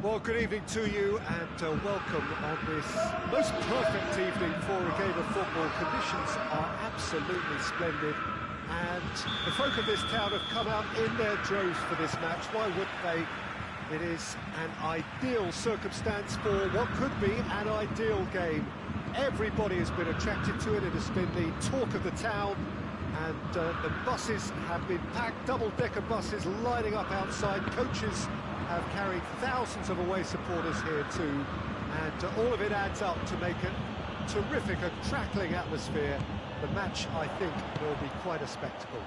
Well, good evening to you and welcome on this most perfect evening for a game of football. Conditions are absolutely splendid and the folk of this town have come out in their droves for this match. Why wouldn't they? It is an ideal circumstance for what could be an ideal game. Everybody has been attracted to it. It has been the talk of the town, and the buses have been packed, double-decker buses lining up outside. Coaches have carried thousands of away supporters here too, and all of it adds up to make a terrific, a crackling atmosphere. The match, I think, will be quite a spectacle.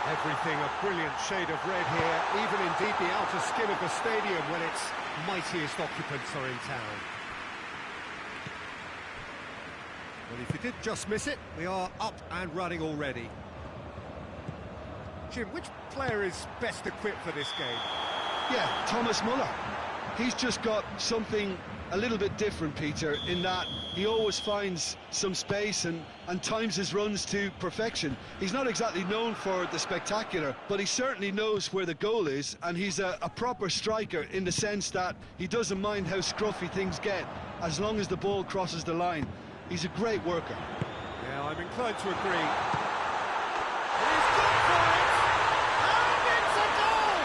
Everything a brilliant shade of red here, even indeed the outer skin of the stadium when its mightiest occupants are in town. Well, if you did just miss it, we are up and running already. Jim, which player is best equipped for this game? Yeah, Thomas Muller. He's just got something a little bit different, Peter, in that he always finds some space and times his runs to perfection. He's not exactly known for the spectacular, but he certainly knows where the goal is, and he's a proper striker in the sense that he doesn't mind how scruffy things get, as long as the ball crosses the line. He's a great worker. Yeah, I'm inclined to agree. He's gone for it! And it's a goal!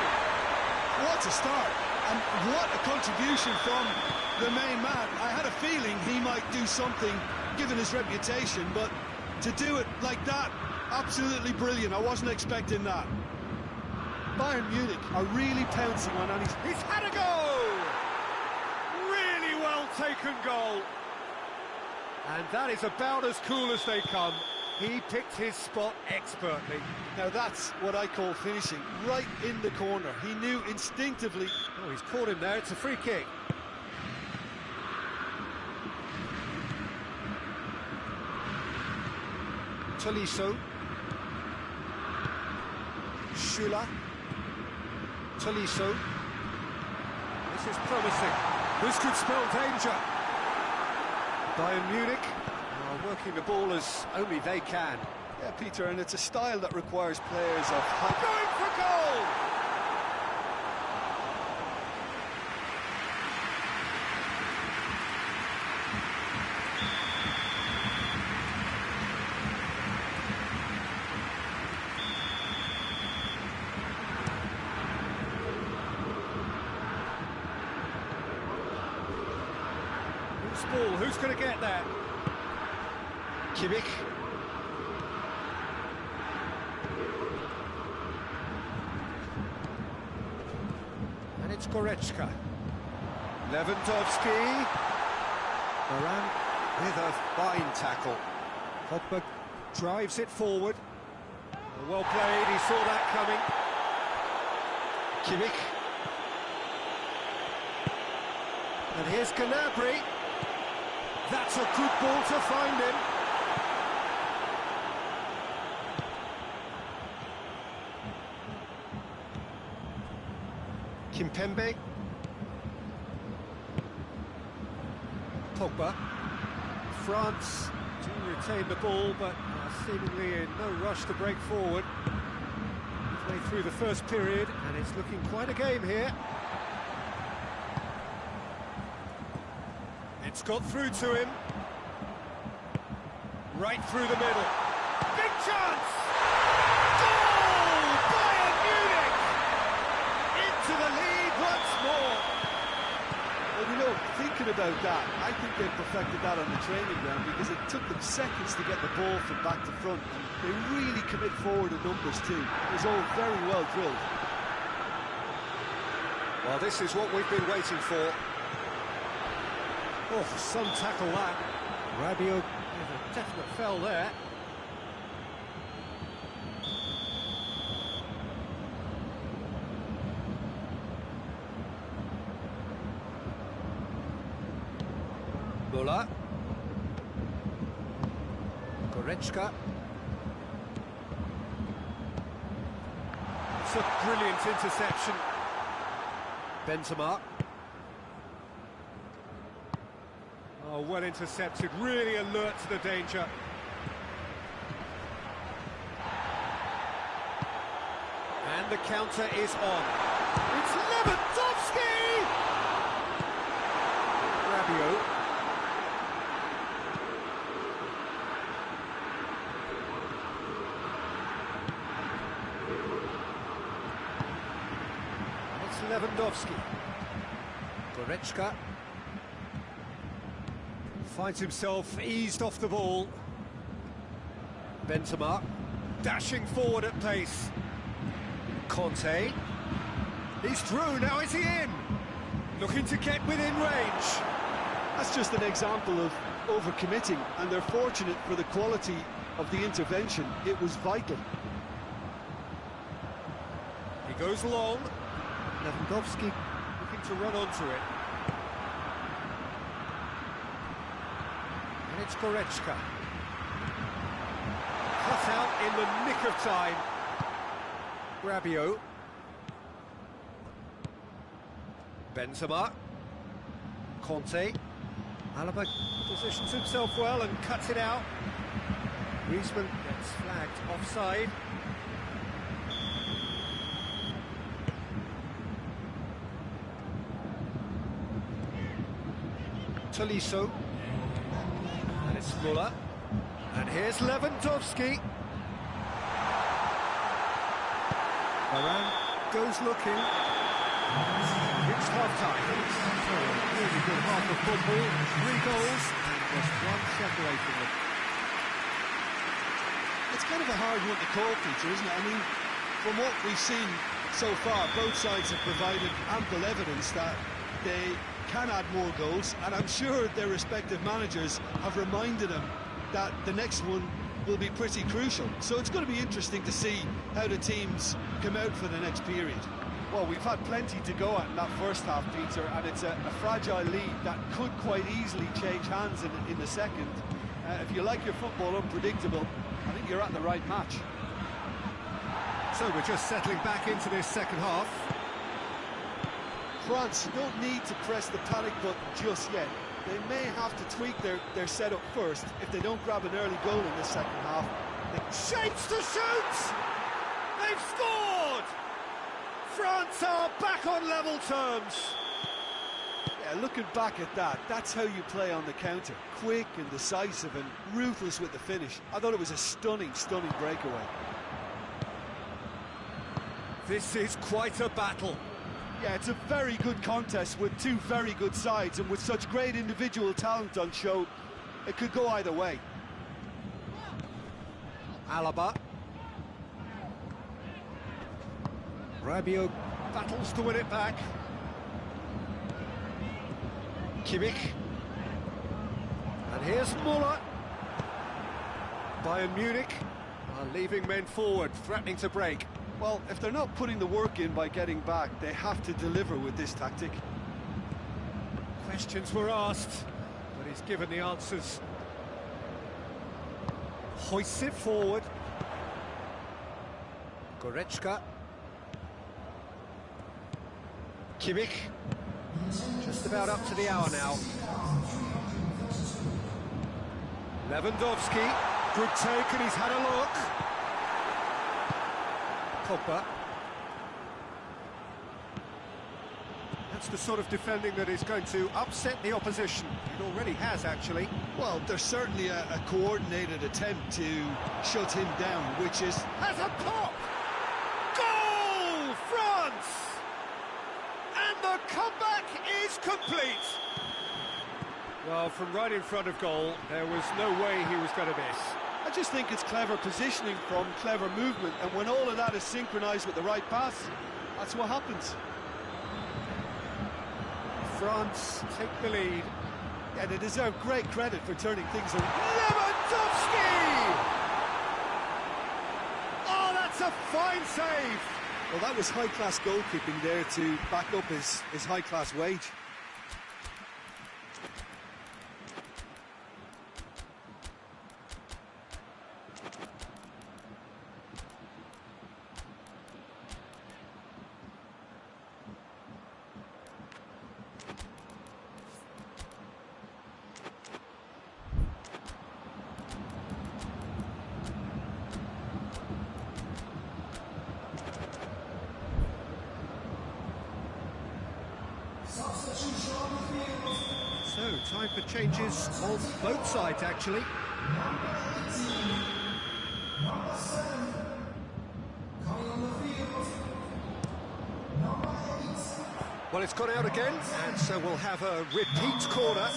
What a start, and what a contribution from the main man. I had a feeling he might do something, given his reputation, but to do it like that, absolutely brilliant. I wasn't expecting that. Bayern Munich are really pouncing on, and he's had a goal! Really well taken goal. And that is about as cool as they come. He picked his spot expertly. Now that's what I call finishing, right in the corner. He knew instinctively. Oh, he's caught him there, it's a free kick. Tolisso. Schüller. Tolisso. This is promising. This could spell danger. Bayern Munich are working the ball as only they can. Yeah, Peter, and it's a style that requires players of high... Going for goal! Ball. Who's going to get that? Kimmich. And it's Goretzka. Lewandowski. Varane with a fine tackle. Pogba drives it forward. Well played, he saw that coming. Kimmich. And here's Gnabry. That's a good ball to find him. Kimpembe. Pogba. France do retain the ball, but are seemingly in no rush to break forward. Halfway through the first period, and it's looking quite a game here. It's got through to him. Right through the middle. Big chance! Goal! Bayern Munich! Into the lead once more. Well, you know, thinking about that, I think they perfected that on the training ground because it took them seconds to get the ball from back to front. And they really commit forward in numbers too. It was all very well drilled. Well, this is what we've been waiting for. Oh, some tackle that. Rabiot with a definite fell there. Muller. Goretzka. It's a brilliant interception. Benzema. Oh, well intercepted, really alert to the danger. And the counter is on. It's Lewandowski! Lewandowski. Goretzka finds himself eased off the ball. Benzema dashing forward at pace. Conte. He's through, now is he in? Looking to get within range. That's just an example of overcommitting, and they're fortunate for the quality of the intervention. It was vital. He goes long. Lewandowski looking to run onto it. And it's Goretzka. Cut out in the nick of time. Rabiot. Benzema. Conte. Alaba positions himself well and cuts it out. Griezmann gets flagged offside. Tolisso. And it's Muller. And here's Lewandowski. Varane goes looking. It's half-time. So a really good half of football. 3 goals and just one separating them. It's kind of a hard one to call, Peter, isn't it? I mean, from what we've seen so far, both sides have provided ample evidence that they can add more goals, and I'm sure their respective managers have reminded them that the next one will be pretty crucial. So it's going to be interesting to see how the teams come out for the next period. Well, we've had plenty to go at in that first half, Peter, and it's a fragile lead that could quite easily change hands in the second. If you like your football unpredictable, I think you're at the right match. So we're just settling back into this second half. France don't need to press the panic button just yet. They may have to tweak their setup first if they don't grab an early goal in the second half. Shapes to shoot! They've scored! France are back on level terms. Yeah, looking back at that, that's how you play on the counter. Quick and decisive and ruthless with the finish. I thought it was a stunning breakaway. This is quite a battle. Yeah, it's a very good contest with two very good sides, and with such great individual talent on show, it could go either way. Alaba. Rabiot battles to win it back. Kimmich. And here's Muller. Bayern Munich are leaving men forward, threatening to break. Well, if they're not putting the work in by getting back, they have to deliver with this tactic. Questions were asked, but he's given the answers. Hoists it forward. Goretzka. Kimmich. Just about up to the hour now. Lewandowski. Good take, and he's had a look. Pogba. That's the sort of defending that is going to upset the opposition. It already has, actually. Well, there's certainly a coordinated attempt to shut him down, which is... Has a pop! Goal! France! And the comeback is complete! Well, from right in front of goal, there was no way he was going to miss. I just think it's clever positioning from clever movement, and when all of that is synchronised with the right pass, that's what happens. France take the lead. Yeah, they deserve great credit for turning things around. Lewandowski! Oh, that's a fine save! Well, that was high-class goalkeeping there to back up his high-class wage. So, time for changes on both sides, actually. Well, it's gone out again, and so we'll have a repeat corner.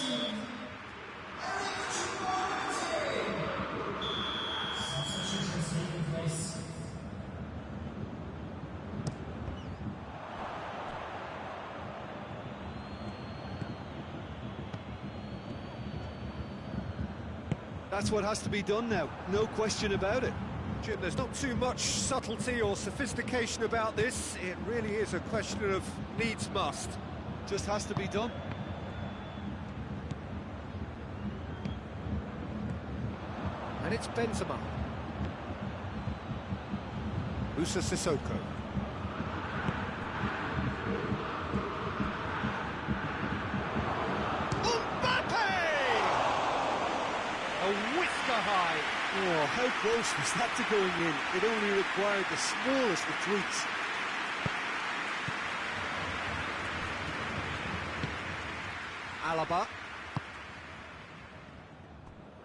That's what has to be done now, no question about it. Jim, there's not too much subtlety or sophistication about this. It really is a question of needs must. Just has to be done. And it's Benzema. Moussa Sissoko. A whisker high. Oh, how close was that to going in? It only required the smallest of tweaks. Alaba.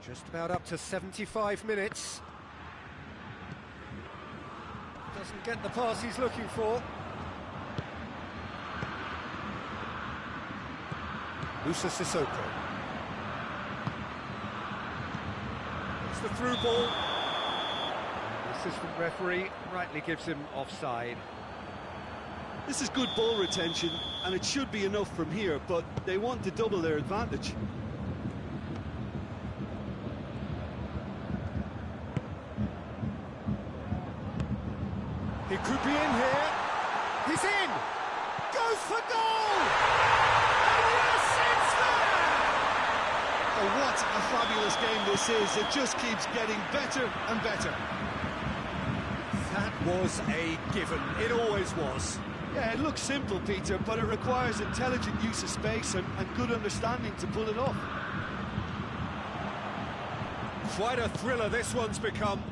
Just about up to 75 minutes. Doesn't get the pass he's looking for. Moussa Sissoko. The through ball. The assistant referee rightly gives him offside. This is good ball retention, and it should be enough from here, but they want to double their advantage. He could be in here. He's in! Goes for goal! And yes, it's there! Oh, what a fabulous game this is. It just keeps getting better and better. That was a given. It always was. Yeah, it looks simple, Peter, but it requires intelligent use of space and good understanding to pull it off. Quite a thriller this one's become.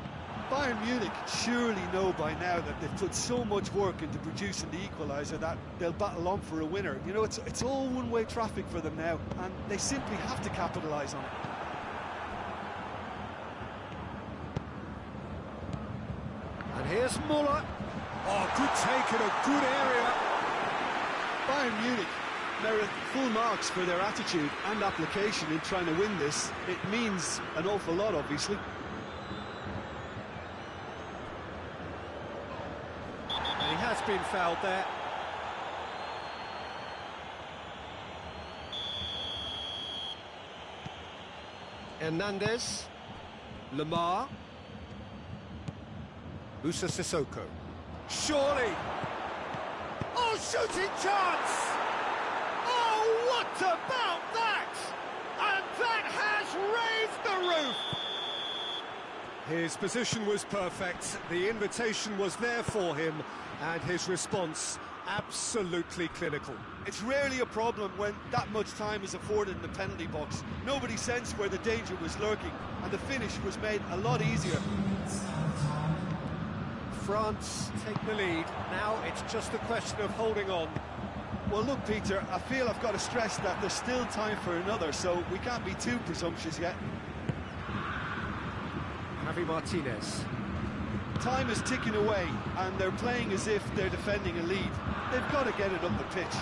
Bayern Munich surely know by now that they've put so much work into producing the equaliser that they'll battle on for a winner. You know, it's all one-way traffic for them now, and they simply have to capitalise on it. And here's Muller. Oh, good take in a good area. Bayern Munich merit full marks for their attitude and application in trying to win this. It means an awful lot, obviously. He has been fouled there. Hernandez. Lemar. Moussa Sissoko. Surely. Oh, shooting chance! Oh, what about that? And that has raised the roof! His position was perfect, the invitation was there for him, and his response absolutely clinical. It's rarely a problem when that much time is afforded in the penalty box. Nobody sensed where the danger was lurking, and the finish was made a lot easier. France take the lead. Now it's just a question of holding on. Well, look, Peter, I feel I've got to stress that there's still time for another, so we can't be too presumptuous yet. Javi Martinez. Time is ticking away, and they're playing as if they're defending a lead. They've got to get it up the pitch.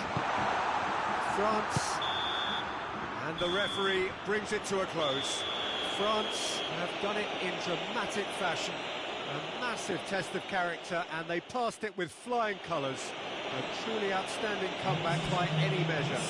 France, and the referee brings it to a close. France have done it in dramatic fashion. A massive test of character, and they passed it with flying colours. A truly outstanding comeback by any measure.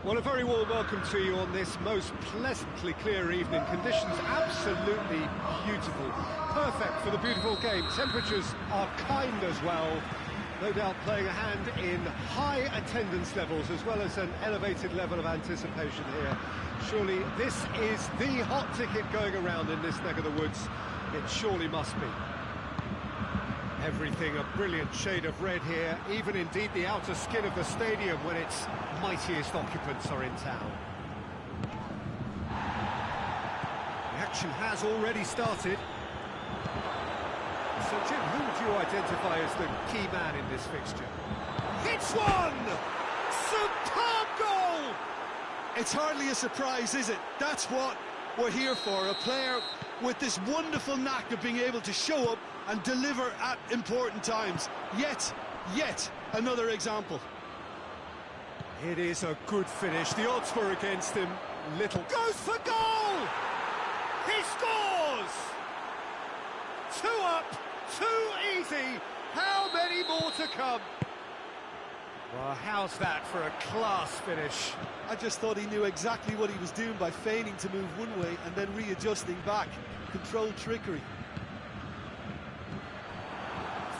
Well, a very warm welcome to you on this most pleasantly clear evening. Conditions absolutely beautiful. Perfect for the beautiful game. Temperatures are kind as well. No doubt playing a hand in high attendance levels as well as an elevated level of anticipation here. Surely this is the hot ticket going around in this neck of the woods. It surely must be. Everything a brilliant shade of red here, even indeed the outer skin of the stadium when its mightiest occupants are in town. The action has already started. So Jim, who would you identify as the key man in this fixture? Hits one! Superb goal! It's hardly a surprise, is it? That's what we're here for, a player with this wonderful knack of being able to show up and deliver at important times. Yet another example. It is a good finish. The odds were against him. Little goes for goal! He scores! 2 up, 2 easy. How many more to come? Well, how's that for a class finish? I just thought he knew exactly what he was doing by feigning to move one way and then readjusting back. Controlled trickery.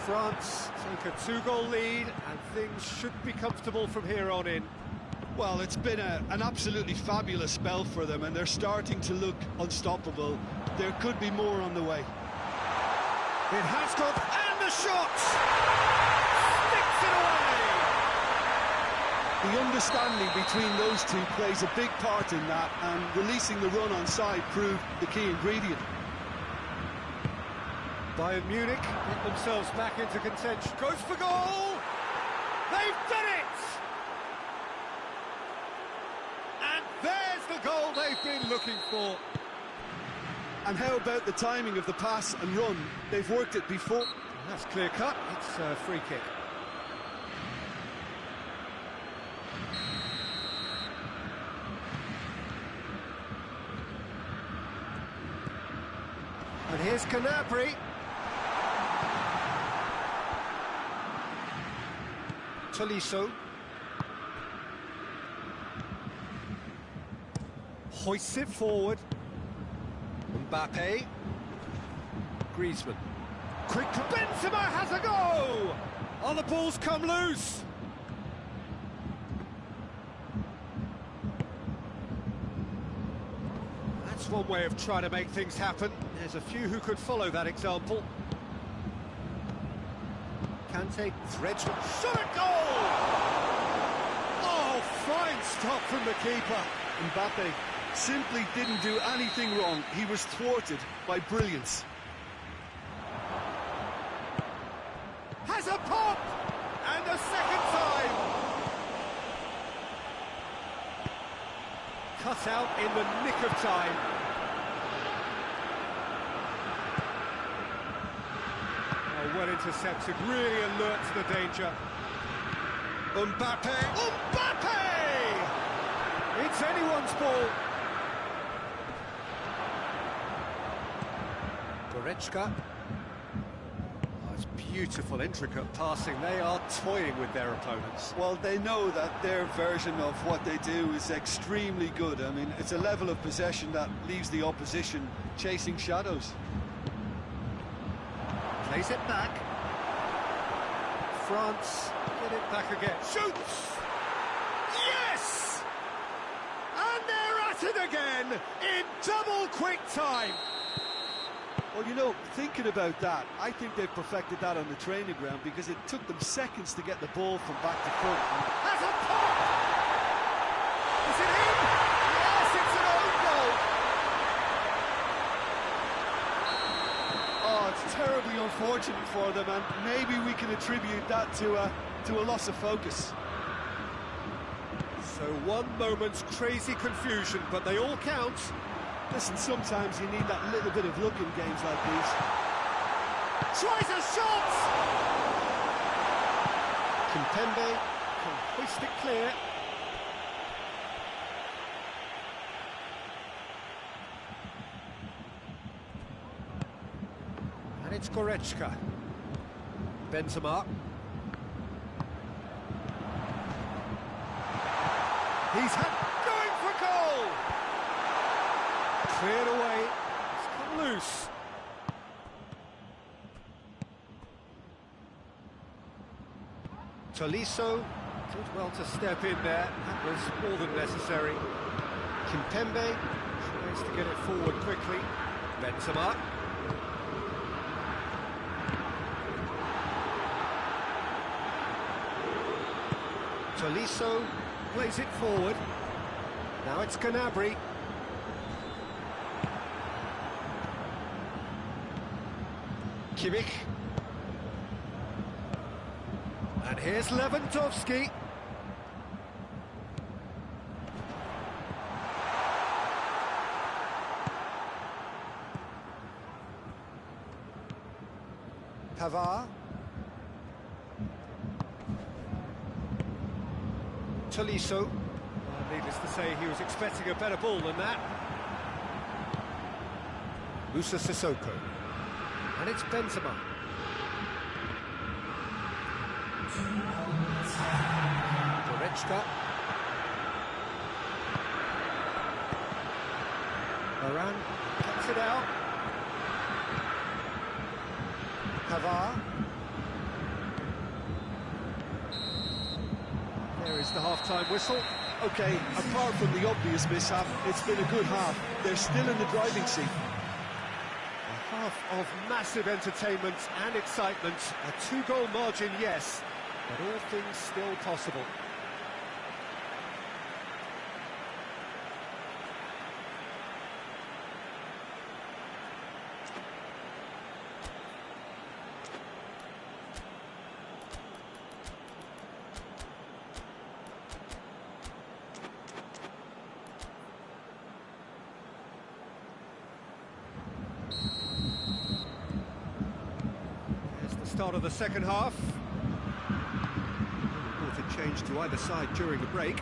France take a 2-goal lead and things should be comfortable from here on in. Well, it's been an absolutely fabulous spell for them and they're starting to look unstoppable. There could be more on the way. It has got, and the shot! Sticks it away! The understanding between those two plays a big part in that, and releasing the run on side proved the key ingredient. Bayern Munich get themselves back into contention. Goes for goal! They've done it! And there's the goal they've been looking for. And how about the timing of the pass and run? They've worked it before. That's clear cut. It's a free kick. And here's Gnabry. Tolisso. Hoists it forward. Mbappe. Griezmann. Quick, Benzema has a go! Oh, the ball's come loose. That's one way of trying to make things happen. There's a few who could follow that example. Kante threads shot, goal! Oh, fine stop from the keeper. Mbappe simply didn't do anything wrong. He was thwarted by brilliance. Has a pop! And a second time! Cut out in the nick of time. Oh, well intercepted, really alert to the danger. Mbappe! Mbappe! It's anyone's ball. Goretzka. Oh, it's beautiful, intricate passing. They are toying with their opponents. Well, they know that their version of what they do is extremely good. I mean, it's a level of possession that leaves the opposition chasing shadows. Plays it back. France get it back again. Shoots! Yes! And they're at it again in double quick time. Well, you know, thinking about that, I think they've perfected that on the training ground because it took them seconds to get the ball from back to front. Has a pop! Is it in? Yes, it's an own goal! Oh, it's terribly unfortunate for them, and maybe we can attribute that to a loss of focus. So one moment's crazy confusion, but they all count. Listen, sometimes you need that little bit of luck in games like these. Tries a shot! Kimpembe can hoist it clear. And it's Goretzka. Benzema. He's going for goal! Cleared away, it's come loose. Tolisso did well to step in there, that was more than necessary. Kimpembe tries to get it forward quickly. Benzema. Tolisso plays it forward. Now it's Gnabry. Kimmich. And here's Lewandowski. Pavard. Tolisso. Needless to say, he was expecting a better ball than that. Moussa Sissoko. And it's Benzema. Goretzka. Varane cuts it out. Pavard. There is the half-time whistle. Okay, apart from the obvious mishap, it's been a good half. They're still in the driving seat. A half of massive entertainment and excitement. A two-goal margin, yes, but all things still possible. Start of the second half. Important change to either side during the break.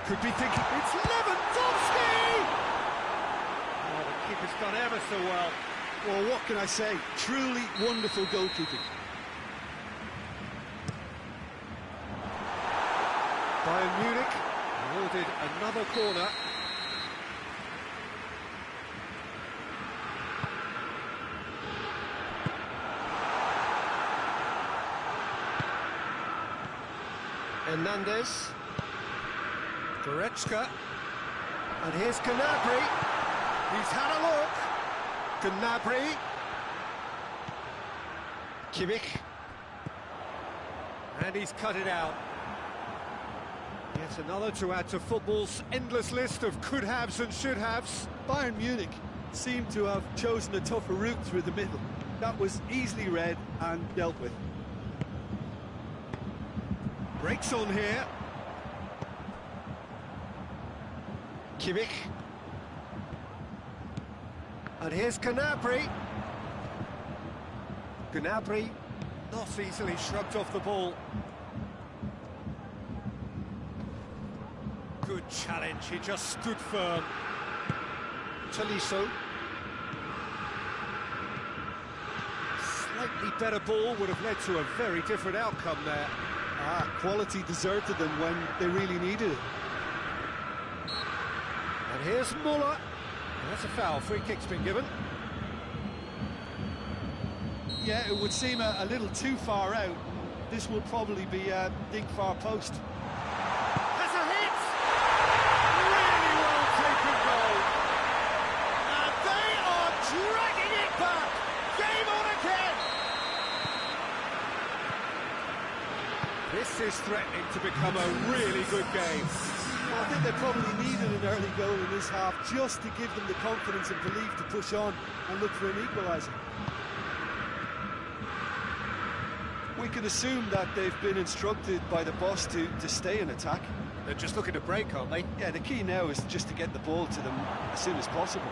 Could be thinking, it's Lewandowski! Oh, the keeper's done ever so well. Well, what can I say? Truly wonderful goalkeeping. Bayern Munich awarded another corner. Hernandez. Goretzka. And here's Gnabry. He's had a look. Gnabry. Kimmich. And he's cut it out. Yet another to add to football's endless list of could-haves and should-haves. Bayern Munich seem to have chosen a tougher route through the middle. That was easily read and dealt with. Breaks on here. Kimmich. And here's Gnabry. Gnabry not easily shrugged off the ball. Good challenge, he just stood firm. Tolisso. Slightly better ball would have led to a very different outcome there. Quality deserted them when they really needed it. And here's Muller. And that's a foul, free kick's been given. Yeah, it would seem a little too far out. This will probably be a dig far post. Has a hit! Really well taken goal. And they are dragging it back. Game on again. This is threatening to become a really good game. Well, I think they probably needed an early goal in this half just to give them the confidence and belief to push on and look for an equaliser. We can assume that they've been instructed by the boss to stay in attack. They're just looking to break, aren't they? Yeah, the key now is just to get the ball to them as soon as possible.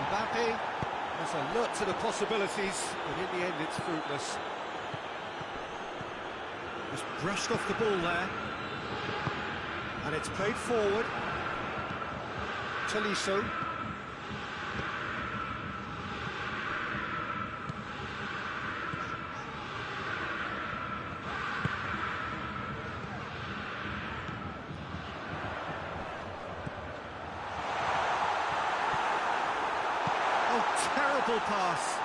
Mbappe has alert to the possibilities, but in the end it's fruitless. Just brushed off the ball there. And it's played forward. Tolisso. Beautiful pass.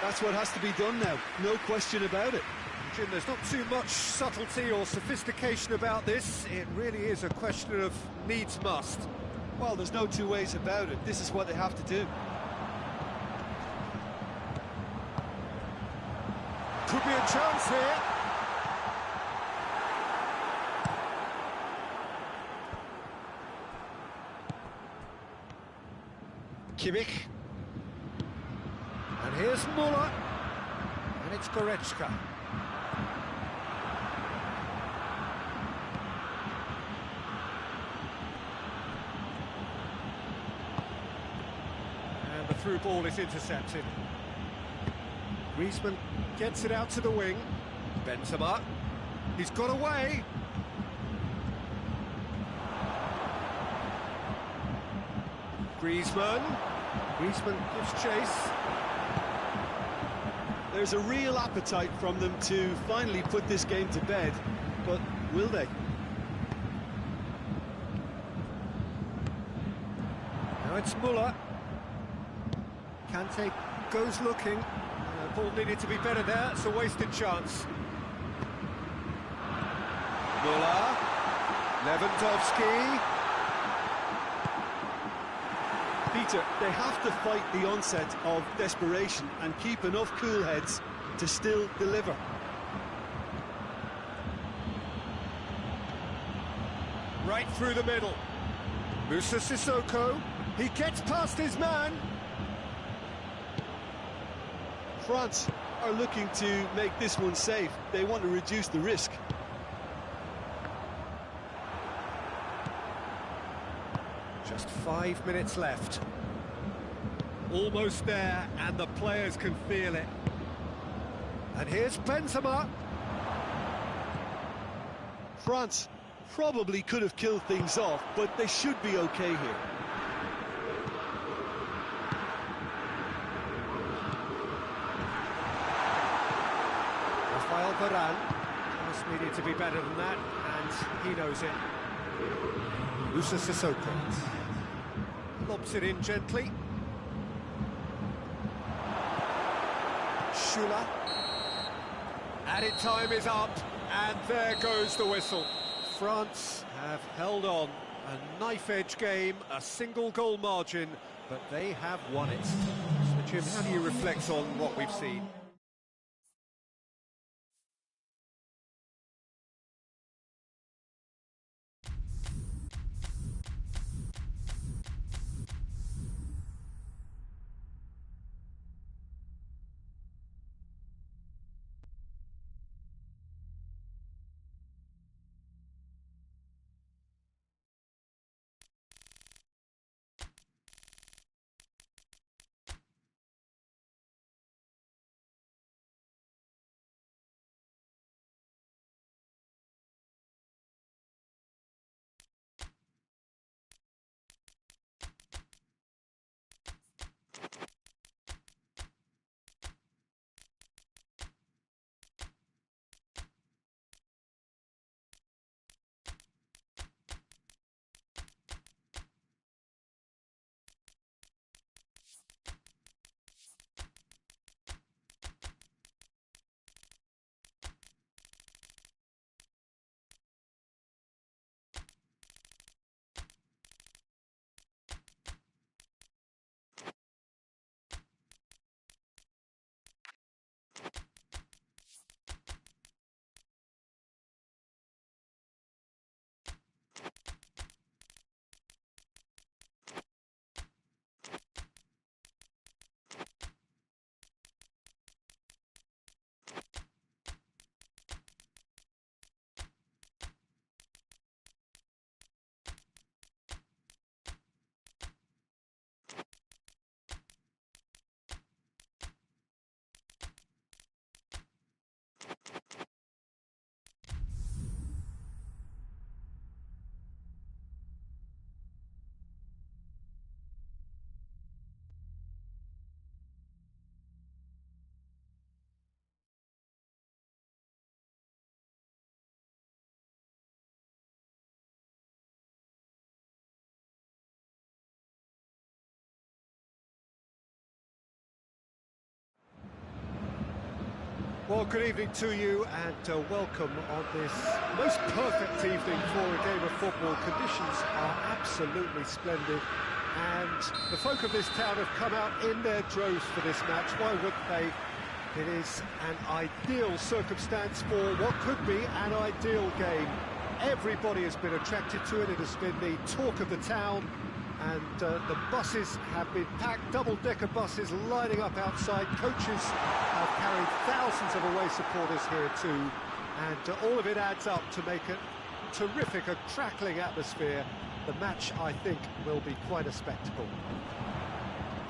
That's what has to be done now, no question about it. Jim, there's not too much subtlety or sophistication about this. It really is a question of needs must. Well, there's no two ways about it. This is what they have to do. Could be a chance here. Kimmich. And here's Muller. And it's Goretzka. And the through ball is intercepted. Griezmann gets it out to the wing. Benzema. He's got away. Griezmann gives chase. There's a real appetite from them to finally put this game to bed, but will they? Now it's Muller. Kante goes looking. The ball needed to be better there. It's a wasted chance. Muller. Lewandowski. Peter, they have to fight the onset of desperation and keep enough cool heads to still deliver. Right through the middle. Moussa Sissoko. He gets past his man. France are looking to make this one safe. They want to reduce the risk. Just 5 minutes left. Almost there, and the players can feel it. And here's Benzema. France probably could have killed things off, but they should be okay here. Rafael Varane. Just needed to be better than that, and he knows it. Moussa Sissoko. Lobs it in gently. Schüller. Added time is up, and there goes the whistle. France have held on. A knife-edge game, a single goal margin, but they have won it. So, Jim, how do you reflect on what we've seen? Well, good evening to you and welcome on this most perfect evening for a game of football. Conditions are absolutely splendid and the folk of this town have come out in their droves for this match. Why wouldn't they? It is an ideal circumstance for what could be an ideal game. Everybody has been attracted to it. It has been the talk of the town. And the buses have been packed, double-decker buses lining up outside. Coaches have carried thousands of away supporters here too. And all of it adds up to make it terrific, a crackling atmosphere. The match, I think, will be quite a spectacle.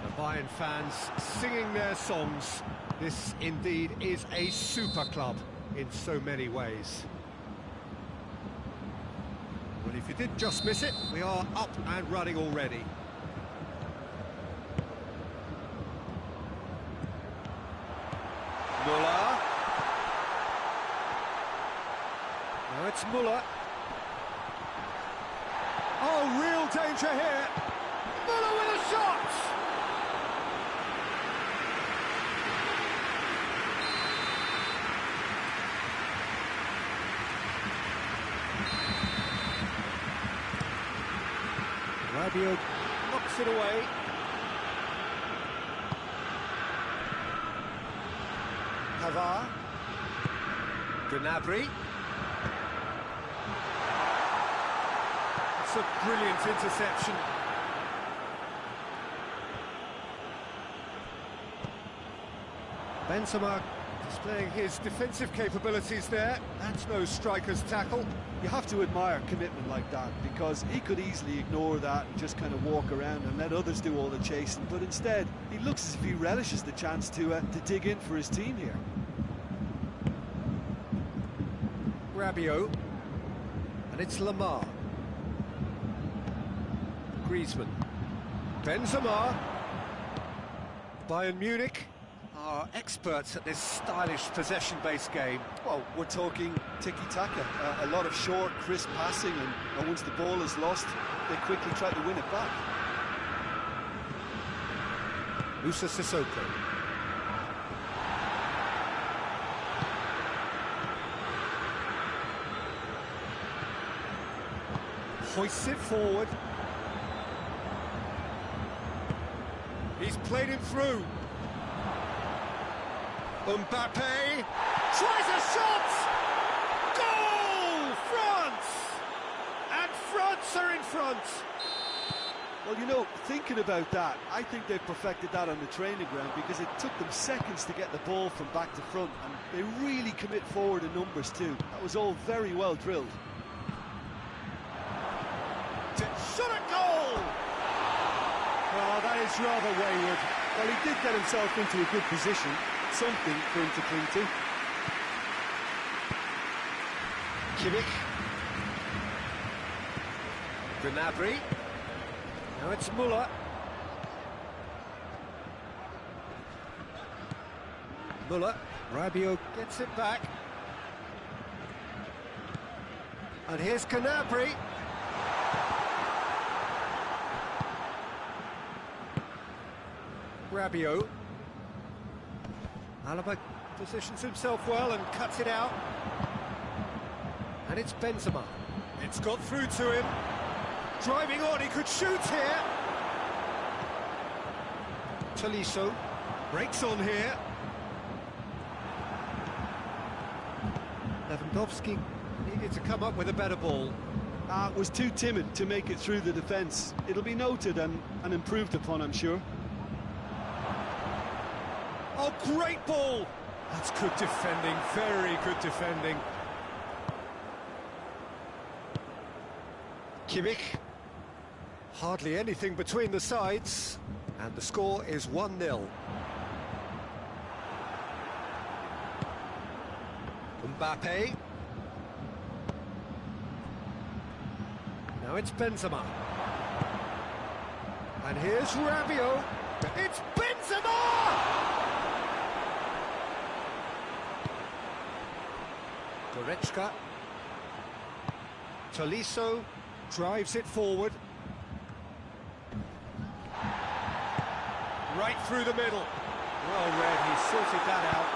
The Bayern fans singing their songs. This indeed is a super club in so many ways. Well, if you did just miss it, we are up and running already. Muller. Now it's Muller. Oh, real danger here. Muller with a shot! Rabiot knocks it away. Pavard. Gnabry. It's a brilliant interception. Benzema displaying his defensive capabilities there. That's no striker's tackle. You have to admire commitment like that, because he could easily ignore that and just kind of walk around and let others do all the chasing, but instead he looks as if he relishes the chance to dig in for his team here. Rabiot, and it's Lamar. Griezmann. Benzema. Bayern Munich are experts at this stylish possession-based game. Well, we're talking tiki-taka, a lot of short, crisp passing, and once the ball is lost, they quickly try to win it back. Moussa Sissoko. Hoists it forward. He's played him through. Mbappe tries a shot! Goal! France! And France are in front! Well, you know, thinking about that, I think they've perfected that on the training ground, because it took them seconds to get the ball from back to front, and they really commit forward in numbers too. That was all very well drilled. Shot at goal! Oh, that is rather wayward. Well, he did get himself into a good position. Something for him to cling to. Kimmich. Gnabry. Now it's Muller. Muller. Rabiot gets it back. And here's Gnabry. Rabiot. Alaba positions himself well and cuts it out. And it's Benzema. It's got through to him. Driving on, he could shoot here. Tolisso breaks on here. Lewandowski needed to come up with a better ball. Was too timid to make it through the defence. It'll be noted and improved upon, I'm sure. Oh, great ball! That's good defending, very good defending. Kimmich. Hardly anything between the sides, and the score is 1-0. Mbappe. Now it's Benzema. And here's Rabiot. It's Benzema! Goretzka. Tolisso drives it forward. Right through the middle. Well read, he sorted that out.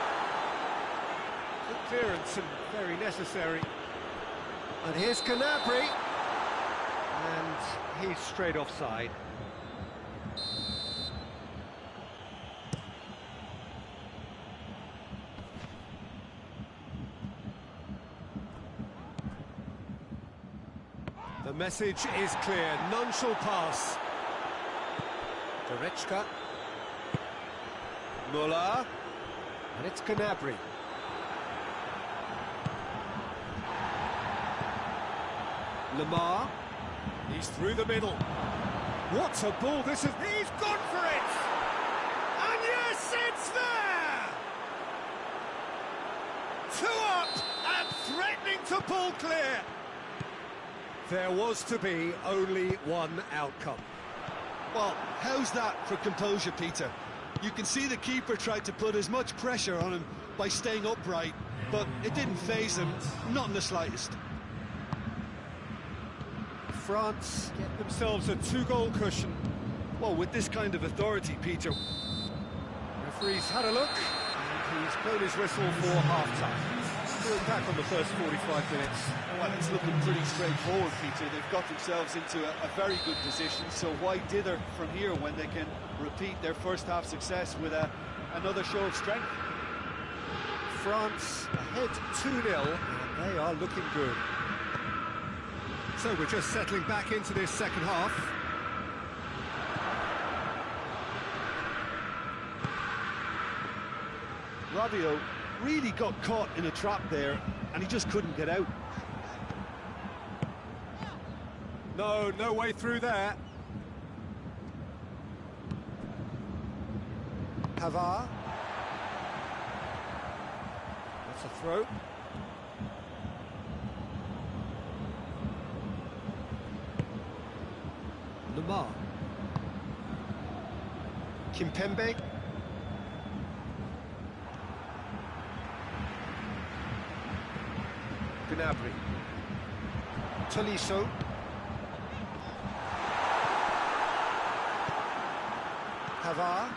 Good clearance and very necessary. And here's Gnabry. And he's straight offside. The message is clear, none shall pass. Goretzka. Muller. And it's Gnabry. Lemar. He's through the middle. What a ball this is. He's gone for it! And yes, it's there! 2 up and threatening to pull clear. There was to be only one outcome. Well, how's that for composure, Peter? You can see the keeper tried to put as much pressure on him by staying upright, but it didn't faze him, not in the slightest. France get themselves a 2-goal cushion. Well, with this kind of authority, Peter. Referee's had a look, and he's blown his whistle for half-time. Going back on the first 45 minutes. Well, it's looking pretty straightforward, Peter. They've got themselves into a very good position, so why dither from here when they can repeat their first-half success with another show of strength? France ahead 2-0, and they are looking good. So we're just settling back into this second half. Rabiot really got caught in a trap there, and he just couldn't get out. No way through there. Pavard. That's a throw. Lemar. Kimpembe. Gnabry. Tolisso. Pavard.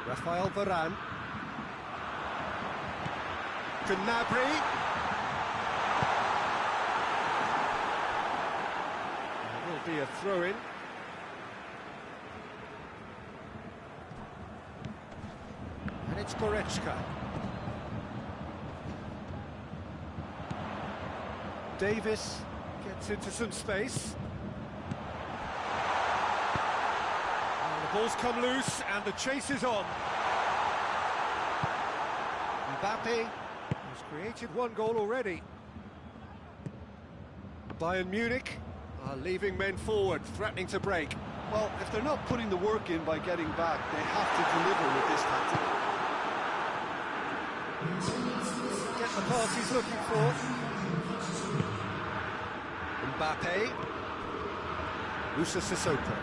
Rafael Varane. Gnabry. There will be a throw-in. And it's Goretzka. Davis gets into some space. And the ball's come loose and the chase is on. Mbappe has created 1 goal already. Bayern Munich are leaving men forward, threatening to break. Well, if they're not putting the work in by getting back, they have to deliver with this tactic. Get the pass he's looking for. Mbappe. Moussa Sissoko.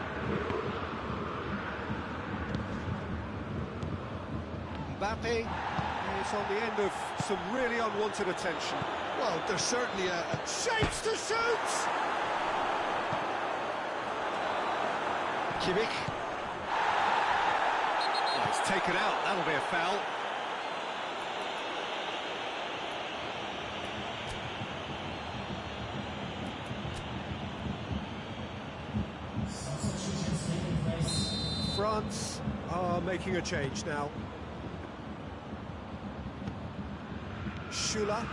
Mbappe is on the end of some really unwanted attention. Well, there's certainly a Shapes to shoot! Kimmich. Oh, it's taken out, that'll be a foul. France are making a change now. Schüller.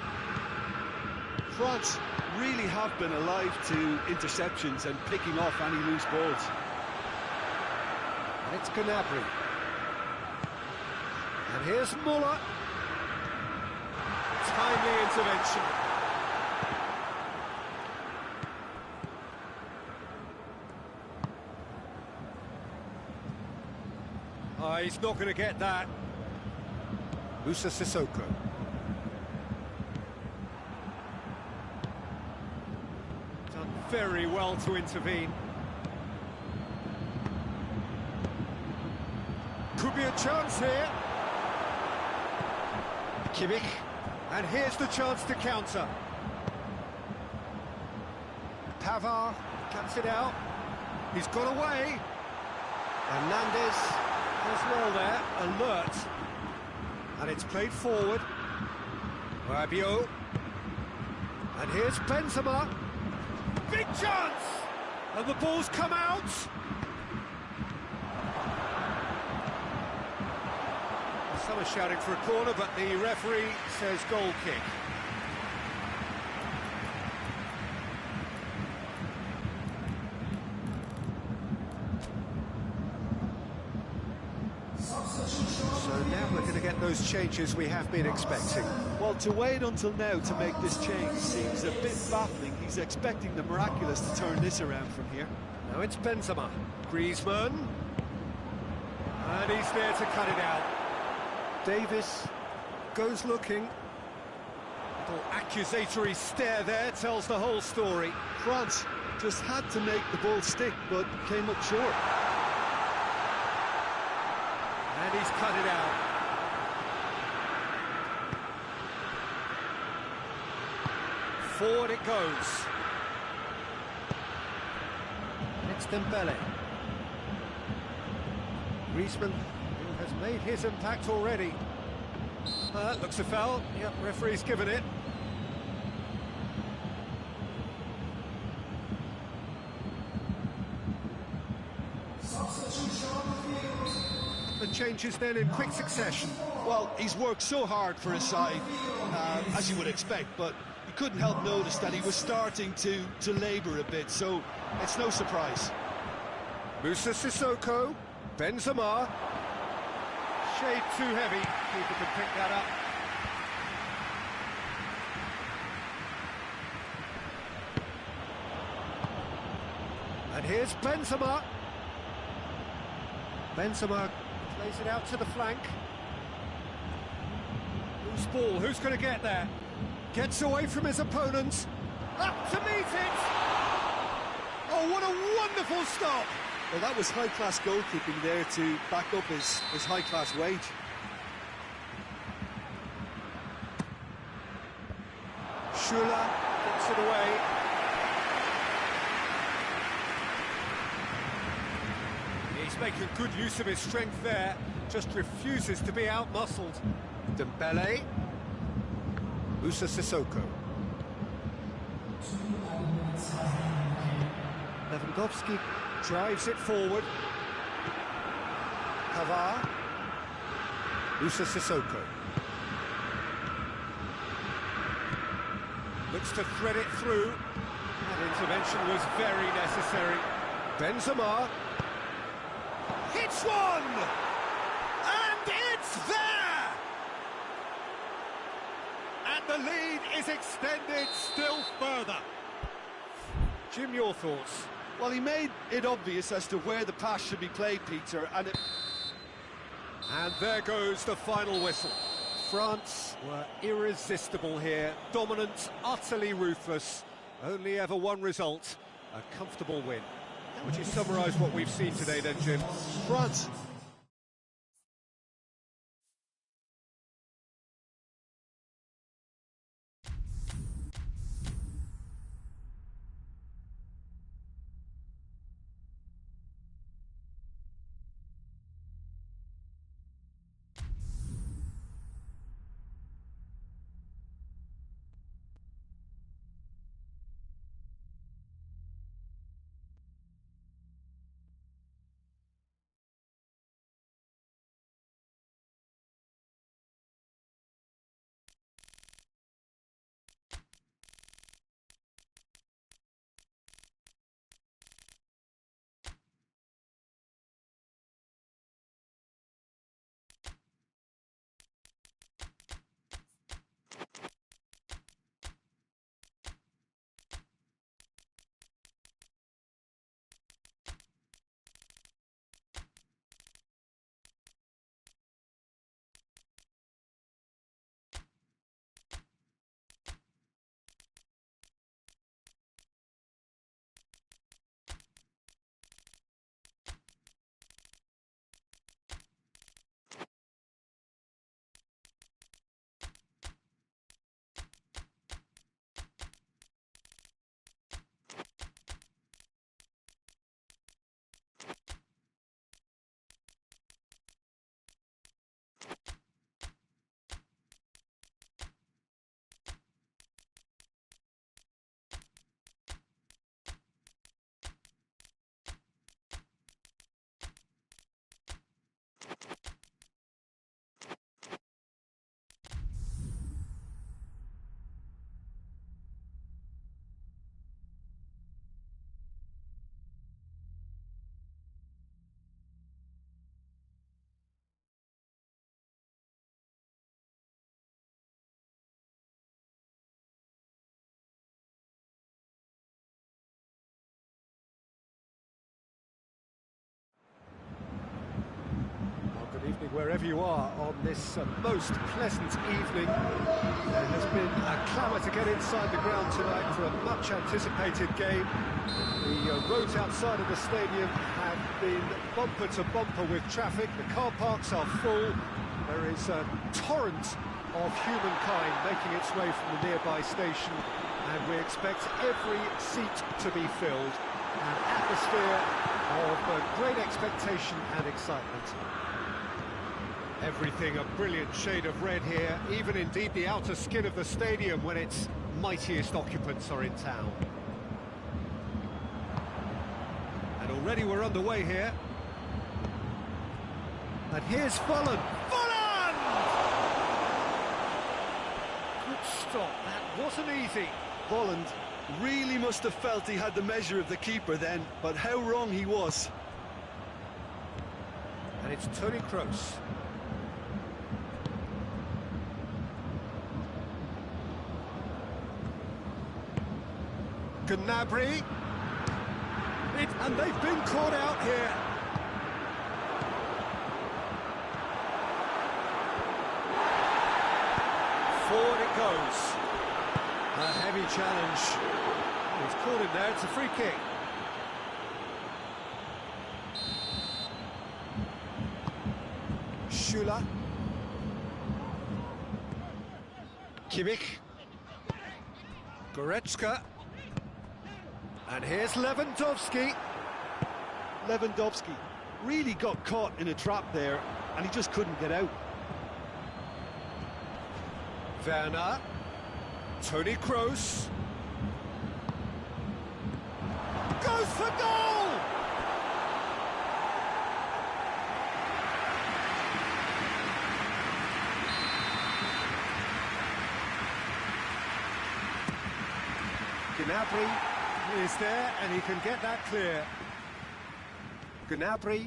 France really have been alive to interceptions and picking off any loose balls. And it's Gnabry. And here's Muller. Timely intervention. He's not going to get that. Moussa Sissoko. Done very well to intervene. Could be a chance here. Kimmich. And here's the chance to counter. Pavard cuts it out. He's got away. Hernandez as well there, alert. And it's played forward. Rabiot. And here's Benzema. Big chance! And the ball's come out. Some are shouting for a corner, but the referee says goal kick. So now we're going to get those changes we have been expecting. Well, to wait until now to make this change seems a bit baffling. He's expecting the miraculous to turn this around from here. Now it's Benzema. Griezmann. And he's there to cut it out. Davis goes looking. Little accusatory stare there tells the whole story. France just had to make the ball stick, but came up short. And he's cut it out. Forward it goes. It's Dembele. Griezmann, who has made his impact already. Looks a foul. Yep, referee's given it. The changes then in quick succession. Well, he's worked so hard for his side, as you would expect, but you couldn't help notice that he was starting to labour a bit, so it's no surprise. Moussa Sissoko, Benzema. Shade too heavy. Keeper can pick that up. And here's Benzema. Benzema plays it out to the flank. Loose ball, who's going to get there? Gets away from his opponent. Up to meet it! Oh, what a wonderful stop! Well, that was high-class goalkeeping there to back up his high-class wage. Schüller gets it away. He's making good use of his strength there, just refuses to be out-muscled. Dembele. Moussa Sissoko. Lewandowski drives it forward. Pavard. Moussa Sissoko. Looks to thread it through. That intervention was very necessary. Benzema. Hits one! And it's there! And the lead is extended still further. Jim, your thoughts? Well, he made it obvious as to where the pass should be played, Peter, and there goes the final whistle. France were irresistible here, dominant, utterly ruthless. Only ever one result, a comfortable win. How would you summarise what we've seen today then, Jim? France wherever you are on this most pleasant evening. There has been a clamour to get inside the ground tonight for a much-anticipated game. The roads outside of the stadium have been bumper to bumper with traffic. The car parks are full. There is a torrent of humankind making its way from the nearby station, and we expect every seat to be filled. An atmosphere of great expectation and excitement. Everything a brilliant shade of red here, even indeed the outer skin of the stadium when its mightiest occupants are in town. And already we're underway here. And here's Volland. Volland! Good stop, that wasn't easy. Volland really must have felt he had the measure of the keeper then, but how wrong he was. And it's Toni Kroos. Gnabry. And they've been caught out here. Forward it goes. A heavy challenge. He's caught him there, it's a free kick. Schüller. Kimmich. Goretzka. And here's Lewandowski. Lewandowski really got caught in a trap there, and he just couldn't get out. Werner. Toni Kroos. Goes for goal! Gnabry is there, and he can get that clear. Gnabry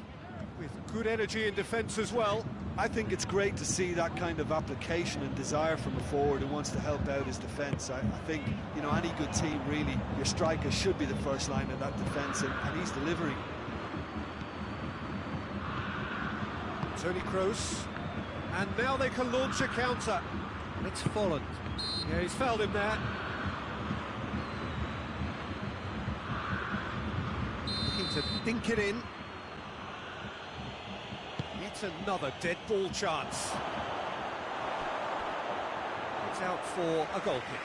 with good energy in defence as well. I think it's great to see that kind of application and desire from a forward who wants to help out his defence. I think, you know, any good team, really, your striker should be the first line of that defence, and he's delivering. Toni Kroos, and now they can launch a counter. It's Volland. Yeah, he's fouled him there. Looking to dink it in. Yet another dead ball chance. It's out for a goal kick.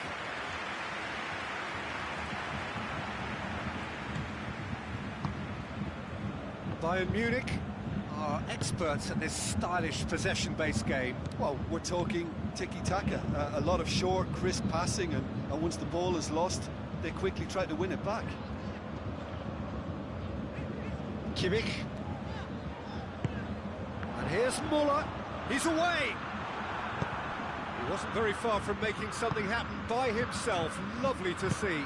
Bayern Munich are experts at this stylish possession-based game. Well, we're talking tiki-taka, a lot of short, crisp passing, and once the ball is lost, they quickly try to win it back. Kimmich. And here's Muller. He's away. He wasn't very far from making something happen by himself. Lovely to see.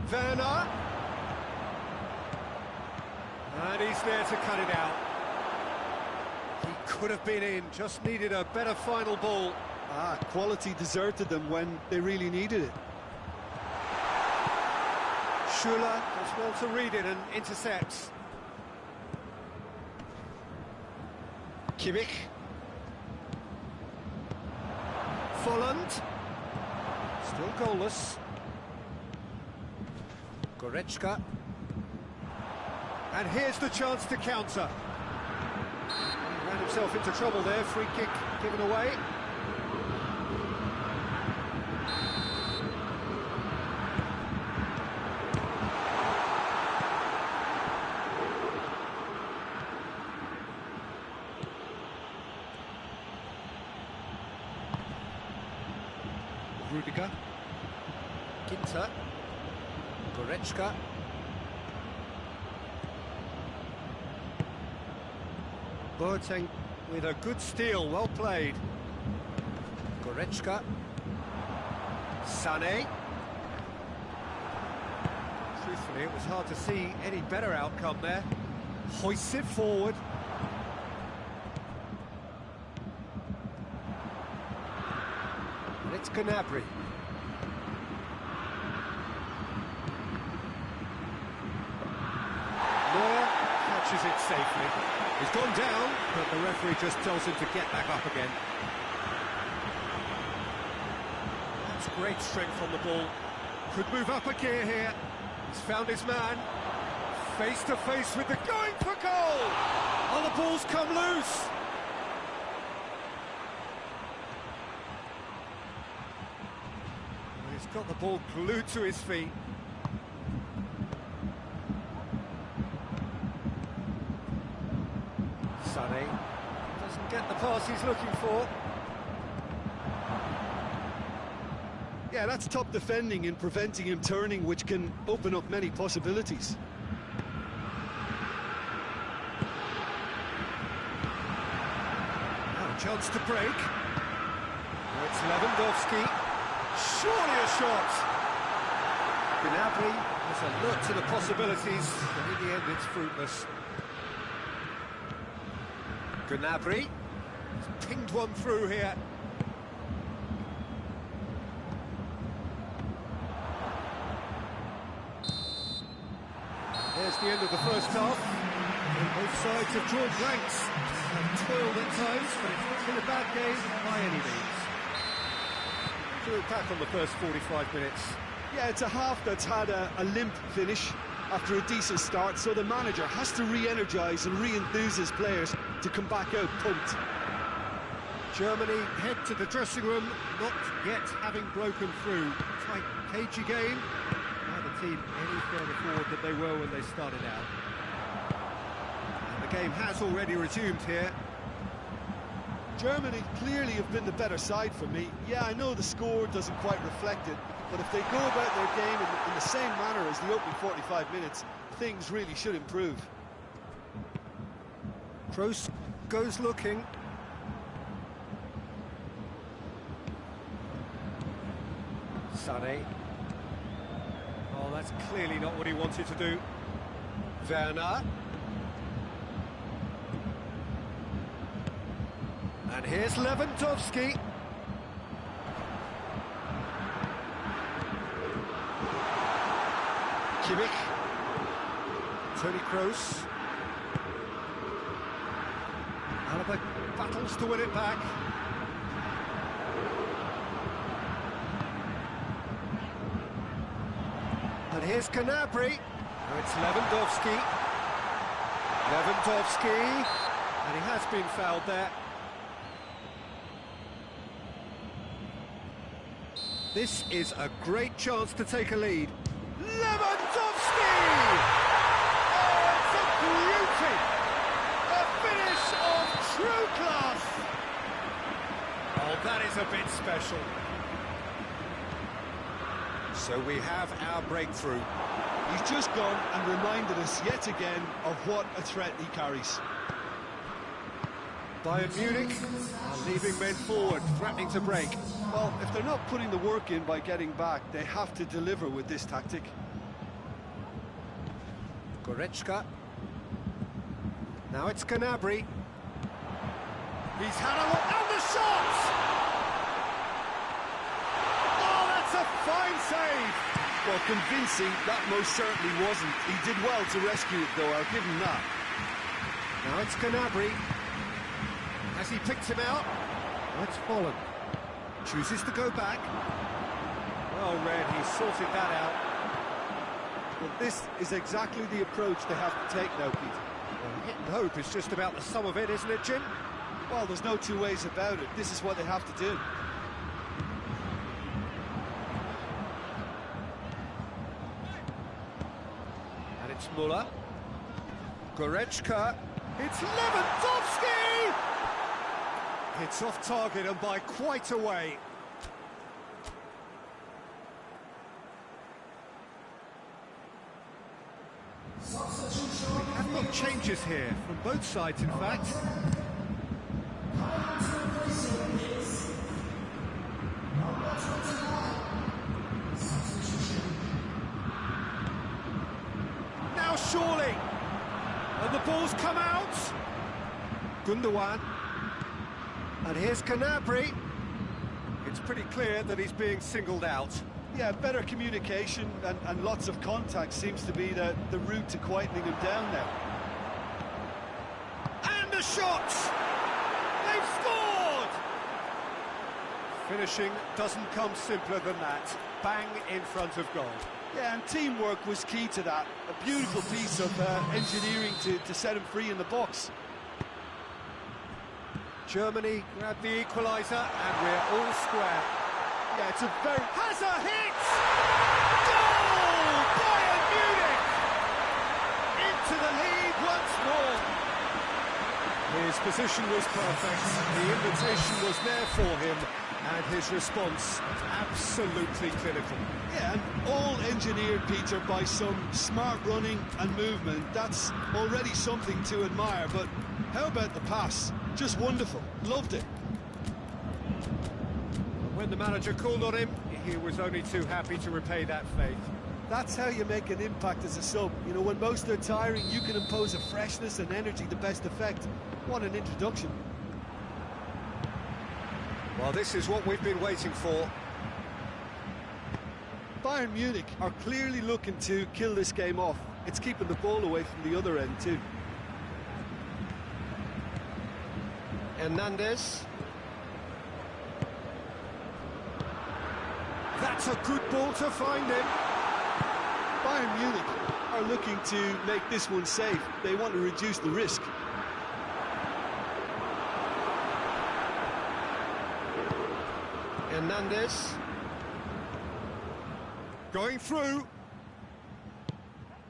Werner. And he's there to cut it out. He could have been in, just needed a better final ball. Quality deserted them when they really needed it. Schüller does well to read it and intercepts. Kimmich. Volland. Still goalless. Goretzka. And here's the chance to counter. He ran himself into trouble there, free kick given away. Rudiger. Ginter. Goretzka. Boateng with a good steal, well played. Goretzka. Sané. Truthfully, it was hard to see any better outcome there. Hoists it forward. And it's Gnabry. Neuer. catches it safely. He's gone down, but the referee just tells him to get back up again. That's great strength on the ball. Could move up a gear here. He's found his man. Face to face with the going for goal! Oh, the ball's come loose! He's got the ball glued to his feet. Sané doesn't get the pass he's looking for. Yeah, that's top defending and preventing him turning, which can open up many possibilities. Now a chance to break. Now it's Lewandowski. Surely a shot! Gnabry has alert to the possibilities, but in the end it's fruitless. Gnabry has pinged one through here. There's the end of the first half. And both sides have drawn blanks and toiled at times, but it's not been a bad game by any means. To look back on the first 45 minutes. Yeah, it's a half that's had a limp finish after a decent start, so the manager has to re-energise and re-enthuse his players to come back out pumped. Germany head to the dressing room, not yet having broken through. Tight, cagey game. Neither team any further forward than they were when they started out. And the game has already resumed here. Germany clearly have been the better side for me. Yeah, I know the score doesn't quite reflect it, but if they go about their game in the same manner as the opening 45 minutes, things really should improve. Kroos goes looking. Sané. Oh, that's clearly not what he wanted to do. Werner. And here's Lewandowski. Kimmich. Toni Kroos. Alaba battles to win it back. And here's Gnabry. Now it's Lewandowski. Lewandowski. And he has been fouled there. This is a great chance to take a lead. Lewandowski! Oh, it's a beauty! A finish of true class! Oh, that is a bit special. So we have our breakthrough. He's just gone and reminded us yet again of what a threat he carries. Bayern Munich are leaving men forward, threatening to break. Well, if they're not putting the work in by getting back, they have to deliver with this tactic. Goretzka. Now it's Gnabry. He's had a look, and the shot! Oh, that's a fine save! Well, convincing, that most certainly wasn't. He did well to rescue it, though, I'll give him that. Now it's Gnabry. Has he picked him out? That's Holland. Chooses to go back. Well read, he sorted that out. Well, this is exactly the approach they have to take now, Peter. Well, hit and hope is just about the sum of it, isn't it, Jim? Well, there's no two ways about it. This is what they have to do. And it's Müller. Goretzka. It's Lewandowski! It's off target and by quite a way. We have got changes here, from both sides in fact. Now surely! And the ball's come out! Gundogan. And here's Gnabry. It's pretty clear that he's being singled out. Yeah, better communication and lots of contact seems to be the route to quietening him down now. shot! They've scored! Finishing doesn't come simpler than that. Bang in front of goal. Yeah, and teamwork was key to that. A beautiful piece of engineering to set him free in the box. Germany grabbed the equaliser, and we're all square. Yeah, it's a very... Has a hit! Goal! Bayern Munich! Into the lead once more. His position was perfect, the invitation was there for him, and his response absolutely clinical. Yeah, and all engineered, Peter, by some smart running and movement. That's already something to admire, but how about the pass? Just wonderful. Loved it. When the manager called on him, he was only too happy to repay that faith. That's how you make an impact as a sub. You know, when most are tiring, you can impose a freshness and energy to best effect. What an introduction. Well, this is what we've been waiting for. Bayern Munich are clearly looking to kill this game off. It's keeping the ball away from the other end too. Hernandez. That's a good ball to find him. Bayern Munich are looking to make this one safe. They want to reduce the risk. Hernandez. Going through.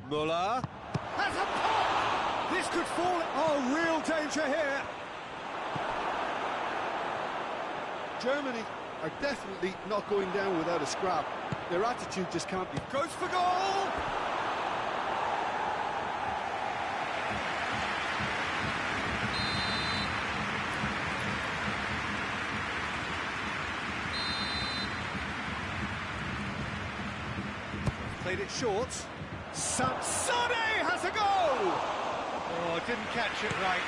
Muller. Has a pop! This could fall... Oh, real danger here. Germany are definitely not going down without a scrap. Their attitude just can't be... Goes for goal! Played it short. Sané has a goal! Oh, didn't catch it right.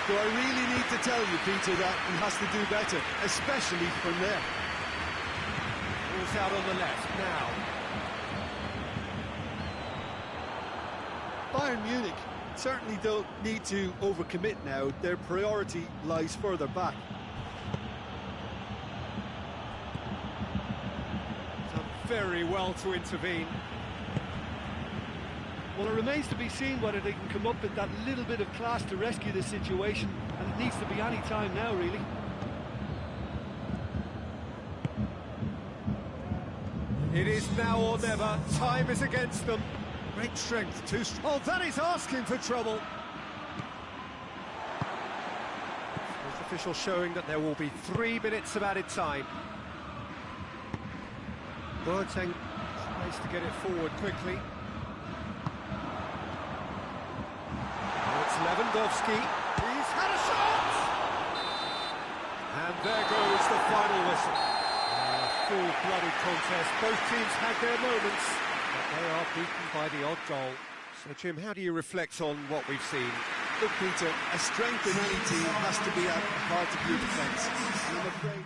Do I really need to tell you, Peter, that he has to do better, especially from there? Ball's out on the left now. Bayern Munich certainly don't need to overcommit now. Their priority lies further back. Done very well to intervene. Well, it remains to be seen whether they can come up with that little bit of class to rescue this situation, and it needs to be any time now, really. It is now or never. Time is against them. Great strength, too strong. Oh, that is asking for trouble. This official showing that there will be 3 minutes of added time. Boateng tries to get it forward quickly. It's Lewandowski. He's had a shot! And there goes the final whistle. Full-blooded contest. Both teams had their moments, but they are beaten by the odd goal. So, Jim, how do you reflect on what we've seen? Look, Peter, a strength in any team has to be at the heart of your defence. And I'm afraid...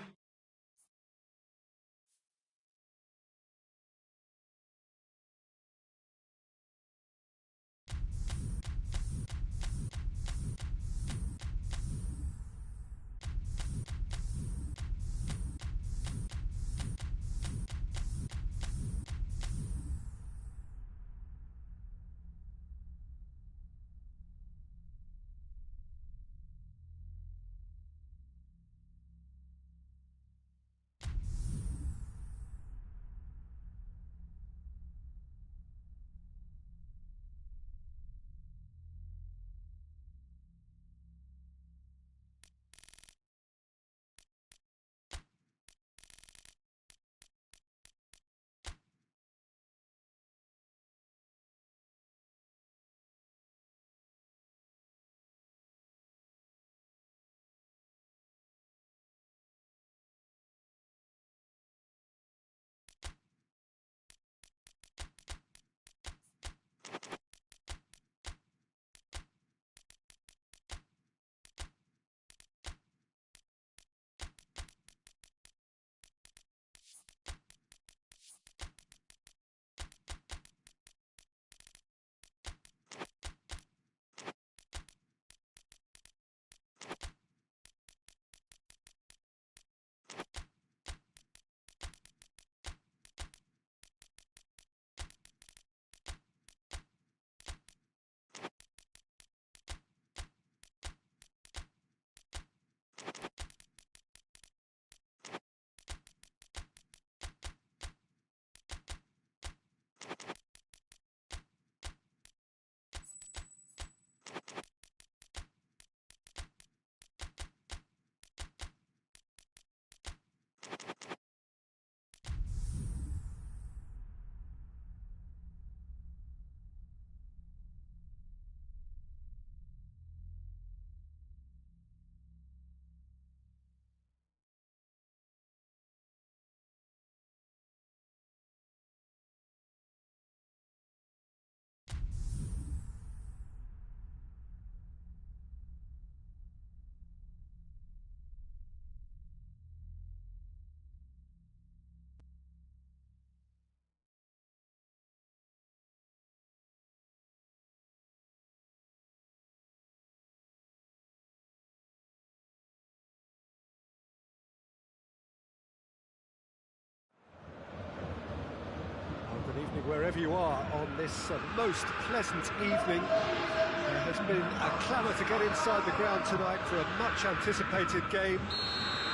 wherever you are on this most pleasant evening. There has been a clamour to get inside the ground tonight for a much-anticipated game.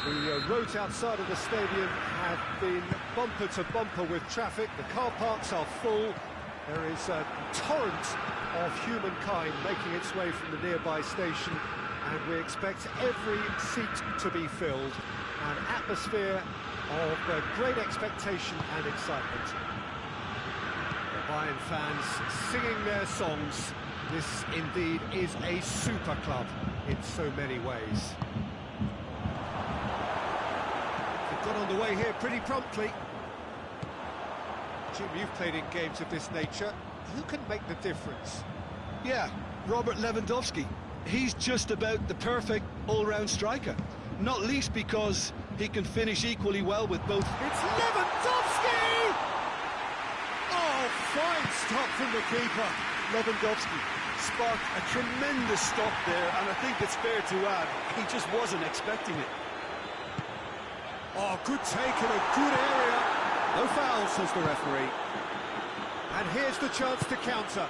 The roads outside of the stadium have been bumper to bumper with traffic. The car parks are full. There is a torrent of humankind making its way from the nearby station, and we expect every seat to be filled. An atmosphere of great expectation and excitement. The Bayern fans singing their songs. This indeed is a super club in so many ways. They've got underway here pretty promptly. Jim, you've played in games of this nature. Who can make the difference? Yeah, Robert Lewandowski. He's just about the perfect all-round striker. Not least because he can finish equally well with both. It's Lewandowski! Oh, fine stop from the keeper. Lewandowski sparked a tremendous stop there, and I think it's fair to add, he just wasn't expecting it. Oh, good take in a good area. No foul, says the referee. And here's the chance to counter.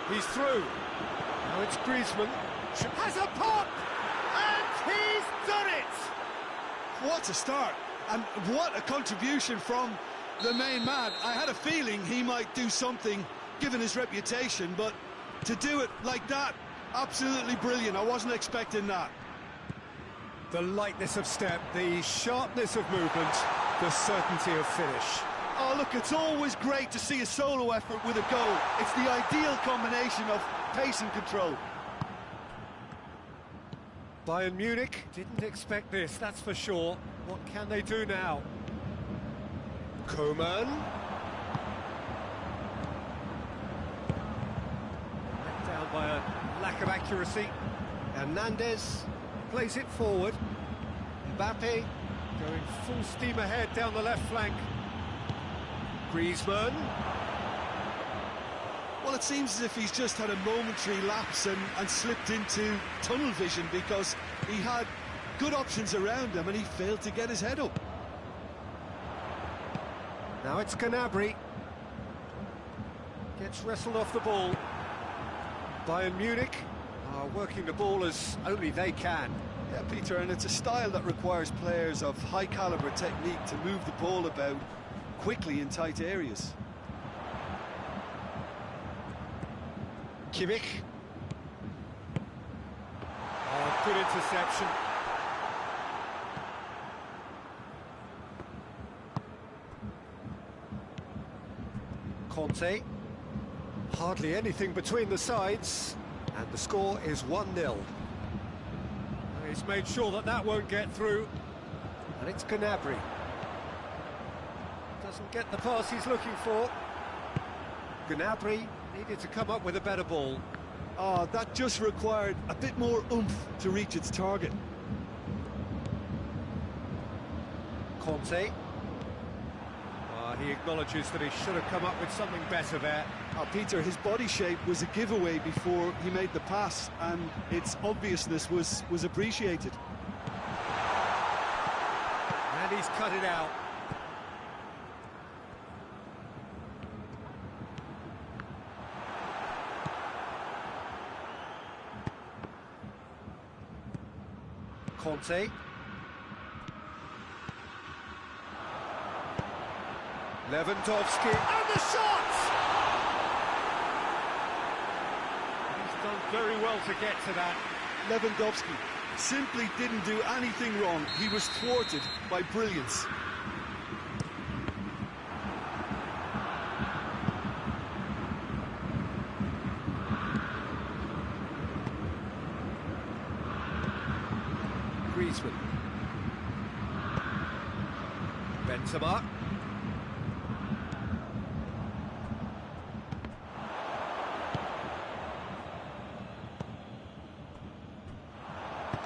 He's through. Now it's Griezmann. Has a pop! And he's done it! What a start, and what a contribution from the main man. I had a feeling he might do something, given his reputation, but to do it like that, absolutely brilliant. I wasn't expecting that. The lightness of step, the sharpness of movement, the certainty of finish. Oh, look, it's always great to see a solo effort with a goal. It's the ideal combination of pace and control. Bayern Munich didn't expect this, that's for sure. What can they do now? Koeman. Let down by a lack of accuracy. Hernandez plays it forward. Mbappe going full steam ahead down the left flank. Griezmann. Well, it seems as if he's just had a momentary lapse and slipped into tunnel vision, because he had good options around him and he failed to get his head up. Now it's Gnabry. Gets wrestled off the ball. Bayern Munich are working the ball as only they can. Yeah, Peter, and it's a style that requires players of high-caliber technique to move the ball about quickly in tight areas. Kimmich. Oh, good interception. Conte. Hardly anything between the sides, and the score is 1-0. He's made sure that that won't get through, and it's Gnabry. Doesn't get the pass he's looking for. Gnabry needed to come up with a better ball. Oh, that just required a bit more oomph to reach its target. Conte. He acknowledges that he should have come up with something better there. Oh, Peter, his body shape was a giveaway before he made the pass, and its obviousness was appreciated. And he's cut it out. Conte. Lewandowski, and the shot! He's done very well to get to that. Lewandowski simply didn't do anything wrong. He was thwarted by brilliance. Griezmann. Benzema.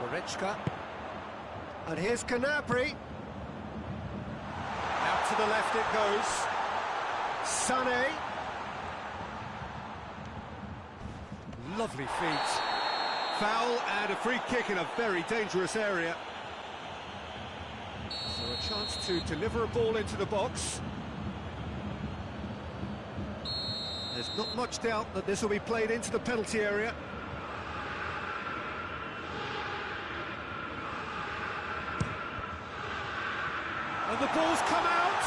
Goretzka. And here's Gnabry. Out to the left it goes. Sané. Lovely feet. Foul and a free kick in a very dangerous area. So a chance to deliver a ball into the box. There's not much doubt that this will be played into the penalty area. And the ball's come out.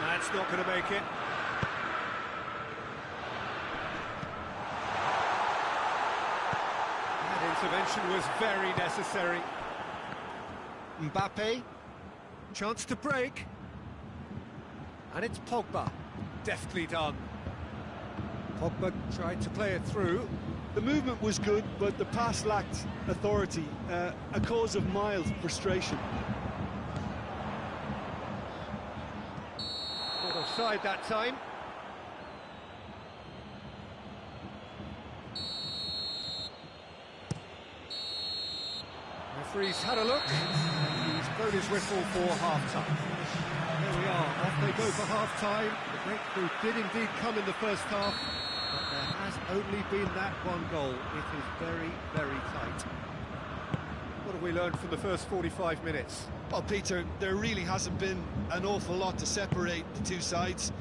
That's not going to make it. That intervention was very necessary. Mbappe, chance to break. And it's Pogba, deftly done. Pogba tried to play it through. The movement was good, but the pass lacked authority, a cause of mild frustration. Not offside that time. Referee's had a look. He's blown his whistle for half-time. There we are, off they go for half-time. The breakthrough did indeed come in the first half, but there has only been that one goal. It is very, very tight. What have we learned from the first 45 minutes? Well, Peter, there really hasn't been an awful lot to separate the two sides.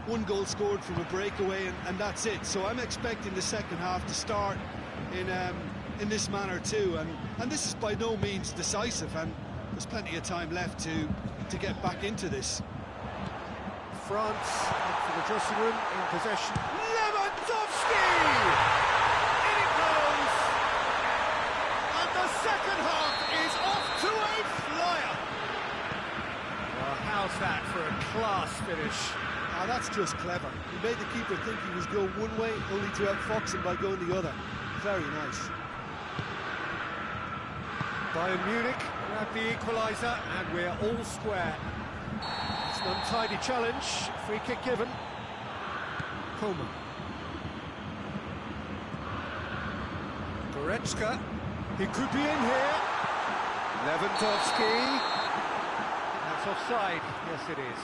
One goal scored from a breakaway, and that's it. So I'm expecting the second half to start in this manner too, and this is by no means decisive, and there's plenty of time left to get back into this. France up for the dressing room in possession. Lewandowski! In it goes! And the second half is off to a flyer. Well, how's that for a class finish? Ah, that's just clever. He made the keeper think he was going one way, only to outfox him by going the other. Very nice. Bayern Munich grab the equaliser, and we're all square. It's an untidy challenge, free kick given. Coman. Goretzka, he could be in here. Lewandowski. That's offside, yes it is.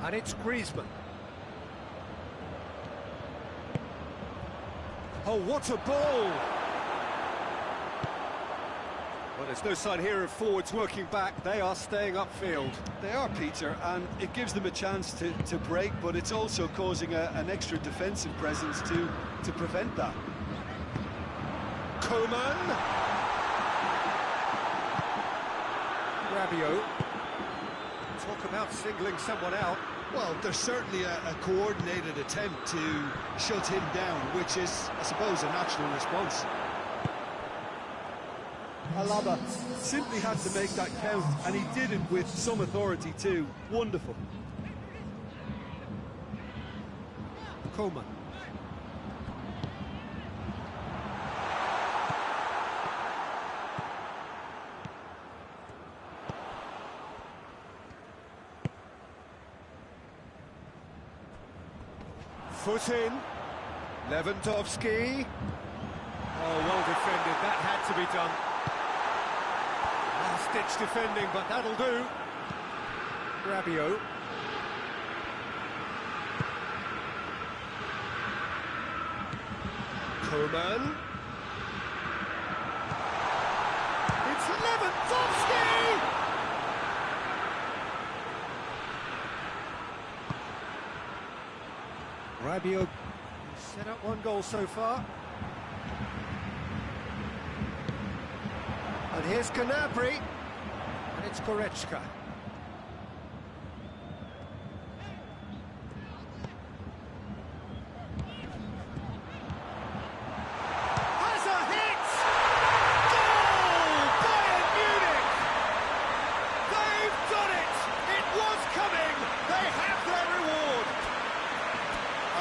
And it's Griezmann. Oh, what a ball! Well, there's no sign here of forwards working back. They are staying upfield. They are, Peter, and it gives them a chance to break, but it's also causing an extra defensive presence to prevent that. Coman. Rabiot. Talk about singling someone out. Well, there's certainly a coordinated attempt to shut him down, which is, I suppose, a natural response. Alaba simply had to make that count, and he did it with some authority too. Wonderful. Coman. Foot in. Lewandowski. Oh, well defended. That had to be done. Last-ditch defending, but that'll do. Rabiot. Coman. It's Lewandowski! Rabiot set up one goal so far. And here's Gnabry. And it's Goretzka. Has a hit! Goal! Bayern Munich! They've done it! It was coming! They have their reward!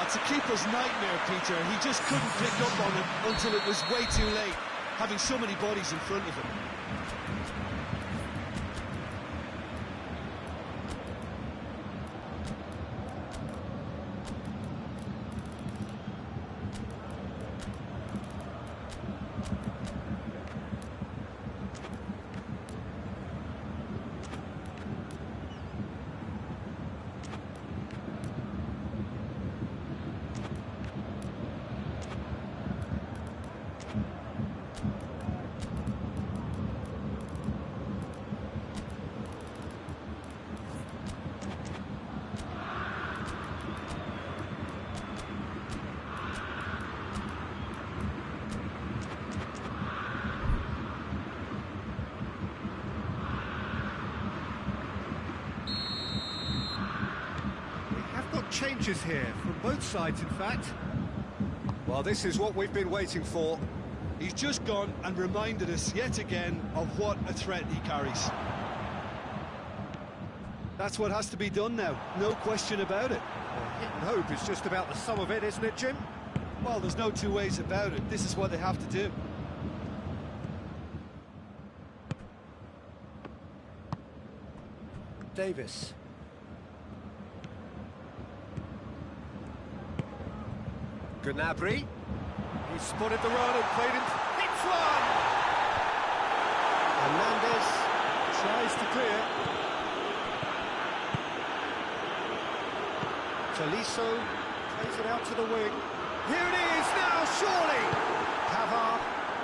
It's a keeper's nightmare, Peter. He just couldn't pick up on it until it was way too late, having so many bodies in front of him. changes here, from both sides, in fact. Well, this is what we've been waiting for. He's just gone and reminded us yet again of what a threat he carries. That's what has to be done now, no question about it. Hit and hope is just about the sum of it, isn't it, Jim? Well, there's no two ways about it. This is what they have to do. Davis. Gnabry. He spotted the run and played it. Hits one! Hernandez tries to clear. Tolisso plays it out to the wing. Here it is now, surely! Pavard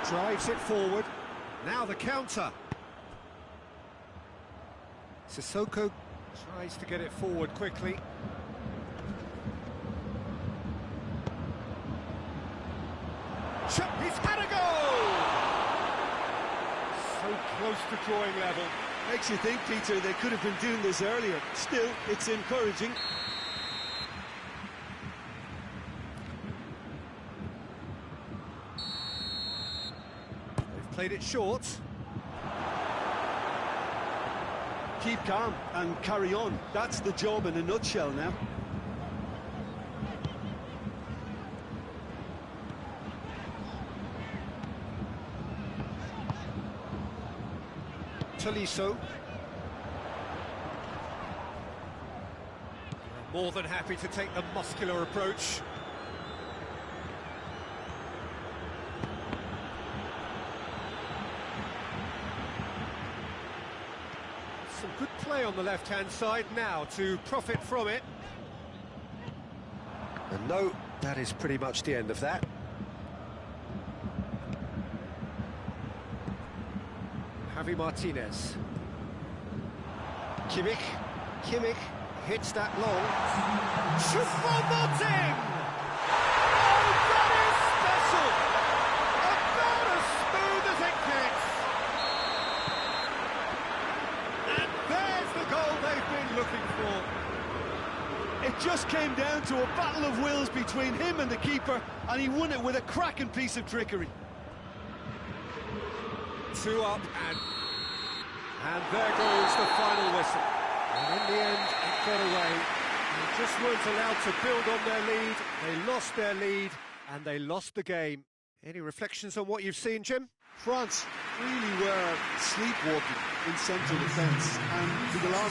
drives it forward. Now the counter. Sissoko tries to get it forward quickly. He's had a goal! So close to drawing level. Makes you think, Peter, they could have been doing this earlier. Still, it's encouraging. They've played it short. Keep calm and carry on. That's the job in a nutshell now. Tolisso. More than happy to take the muscular approach. Some good play on the left-hand side now to profit from it. And no, that is pretty much the end of that. Javi Martinez. Kimmich hits that long. Choupo-Moting! Oh, that is special! About as smooth as it gets! And there's the goal they've been looking for. It just came down to a battle of wills between him and the keeper, and he won it with a cracking piece of trickery. 2 up, and there goes the final whistle. And in the end, it got away. They just weren't allowed to build on their lead. They lost their lead, and they lost the game. Any reflections on what you've seen, Jim? France really were sleepwalking in central defence, and the alarm